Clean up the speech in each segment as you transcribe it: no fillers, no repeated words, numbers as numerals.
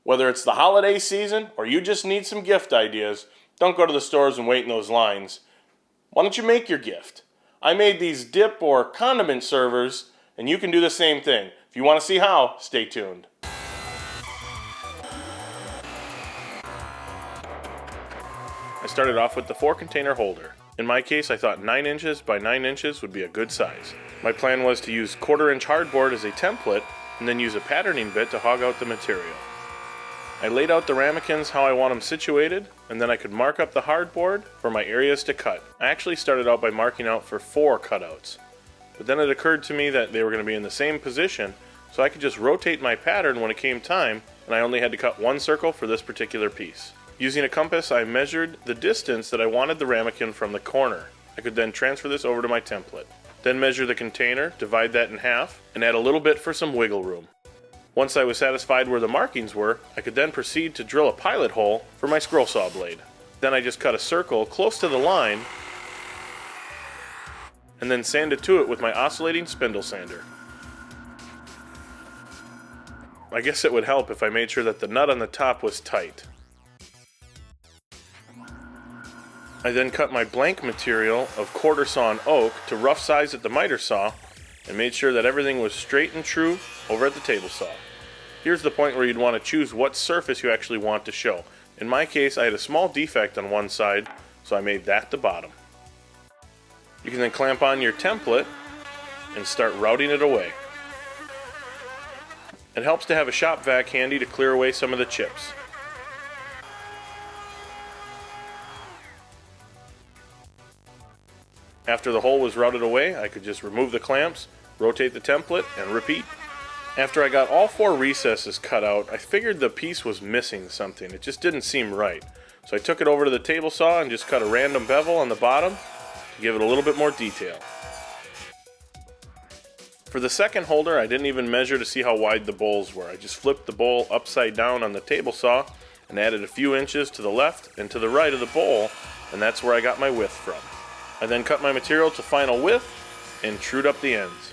Whether it's the holiday season or you just need some gift ideas, don't go to the stores and wait in those lines. Why don't you make your gift? I made these dip or condiment servers, and you can do the same thing. If you want to see how, stay tuned. I started off with the 4-container holder. In my case, I thought 9 inches by 9 inches would be a good size. My plan was to use 1/4 inch hardboard as a template and then use a patterning bit to hog out the material. I laid out the ramekins how I want them situated, and then I could mark up the hardboard for my areas to cut. I actually started out by marking out for 4 cutouts, but then it occurred to me that they were going to be in the same position, so I could just rotate my pattern when it came time, and I only had to cut 1 circle for this particular piece. Using a compass, I measured the distance that I wanted the ramekin from the corner. I could then transfer this over to my template. Then measure the container, divide that in half, and add a little bit for some wiggle room. Once I was satisfied where the markings were, I could then proceed to drill a pilot hole for my scroll saw blade. Then I just cut a circle close to the line, and then sanded to it with my oscillating spindle sander. I guess it would help if I made sure that the nut on the top was tight. I then cut my blank material of 1/4 sawn oak to rough size at the miter saw and made sure that everything was straight and true over at the table saw. Here's the point where you'd want to choose what surface you actually want to show. In my case, I had a small defect on one side, so I made that the bottom. You can then clamp on your template and start routing it away. It helps to have a shop vac handy to clear away some of the chips. After the hole was routed away, I could just remove the clamps, rotate the template, and repeat. After I got all 4 recesses cut out, I figured the piece was missing something. It just didn't seem right. So I took it over to the table saw and just cut a random bevel on the bottom to give it a little bit more detail. For the second holder, I didn't even measure to see how wide the bowls were. I just flipped the bowl upside down on the table saw and added a few inches to the left and to the right of the bowl, and that's where I got my width from. I then cut my material to final width and trued up the ends.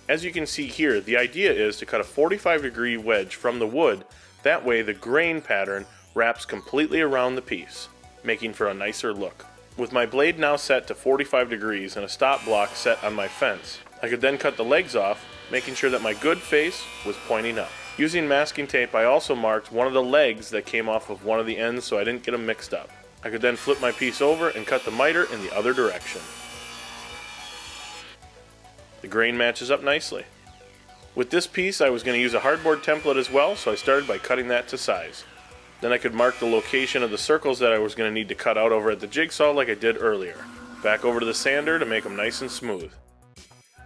As you can see here, the idea is to cut a 45-degree wedge from the wood. That way the grain pattern wraps completely around the piece, making for a nicer look. With my blade now set to 45 degrees and a stop block set on my fence, I could then cut the legs off, making sure that my good face was pointing up. Using masking tape, I also marked one of the legs that came off of one of the ends so I didn't get them mixed up. I could then flip my piece over and cut the miter in the other direction. The grain matches up nicely. With this piece, I was going to use a hardboard template as well, so I started by cutting that to size. Then I could mark the location of the circles that I was going to need to cut out over at the jigsaw like I did earlier. Back over to the sander to make them nice and smooth.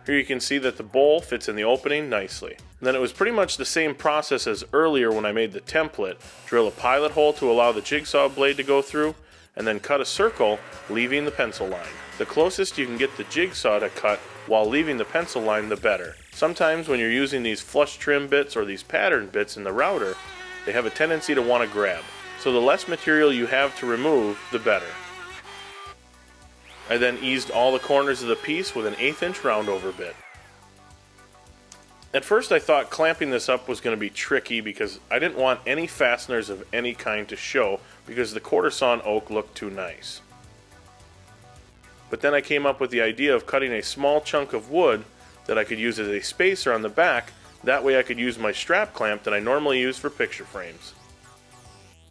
Here you can see that the bowl fits in the opening nicely. Then it was pretty much the same process as earlier when I made the template. Drill a pilot hole to allow the jigsaw blade to go through, and then cut a circle, leaving the pencil line. The closest you can get the jigsaw to cut while leaving the pencil line, the better. Sometimes when you're using these flush trim bits or these pattern bits in the router, they have a tendency to want to grab. So the less material you have to remove, the better. I then eased all the corners of the piece with an 1/8 inch roundover bit. At first I thought clamping this up was going to be tricky because I didn't want any fasteners of any kind to show because the 1/4 sawn oak looked too nice. But then I came up with the idea of cutting a small chunk of wood that I could use as a spacer on the back. That way I could use my strap clamp that I normally use for picture frames.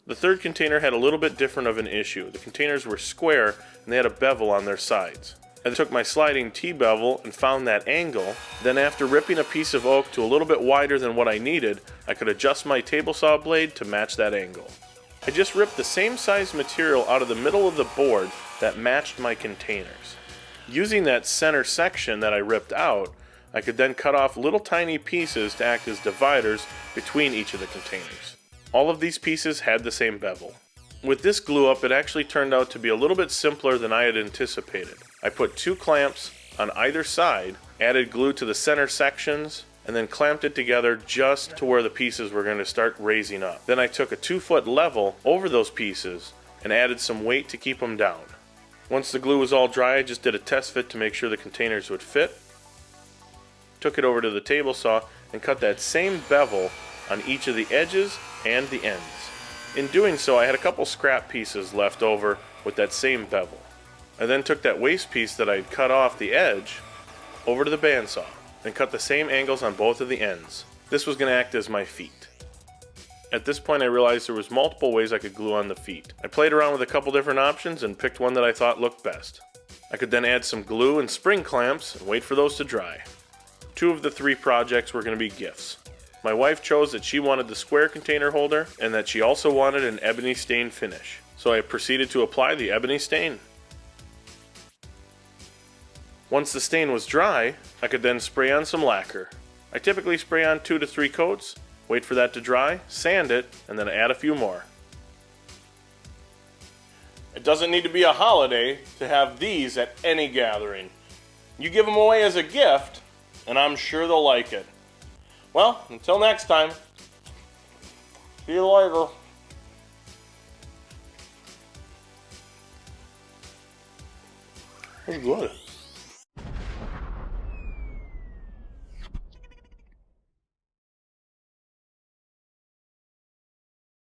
The third container had a little bit different of an issue. The containers were square and they had a bevel on their sides. I took my sliding T-bevel and found that angle. Then after ripping a piece of oak to a little bit wider than what I needed, I could adjust my table saw blade to match that angle. I just ripped the same size material out of the middle of the board that matched my containers. Using that center section that I ripped out, I could then cut off little tiny pieces to act as dividers between each of the containers. All of these pieces had the same bevel. With this glue up, it actually turned out to be a little bit simpler than I had anticipated. I put 2 clamps on either side, added glue to the center sections, and then clamped it together just to where the pieces were going to start raising up. Then I took a 2-foot level over those pieces and added some weight to keep them down. Once the glue was all dry, I just did a test fit to make sure the containers would fit. Took it over to the table saw and cut that same bevel on each of the edges and the ends. In doing so, I had a couple scrap pieces left over with that same bevel. I then took that waste piece that I had cut off the edge over to the bandsaw and cut the same angles on both of the ends. This was going to act as my feet. At this point I realized there was multiple ways I could glue on the feet. I played around with a couple different options and picked one that I thought looked best. I could then add some glue and spring clamps and wait for those to dry. 2 of the 3 projects were going to be gifts. My wife chose that she wanted the square container holder and that she also wanted an ebony stain finish. So I proceeded to apply the ebony stain. Once the stain was dry, I could then spray on some lacquer. I typically spray on 2 to 3 coats, wait for that to dry, sand it, and then add a few more. It doesn't need to be a holiday to have these at any gathering. You give them away as a gift, and I'm sure they'll like it. Well, until next time, see you later. That's good.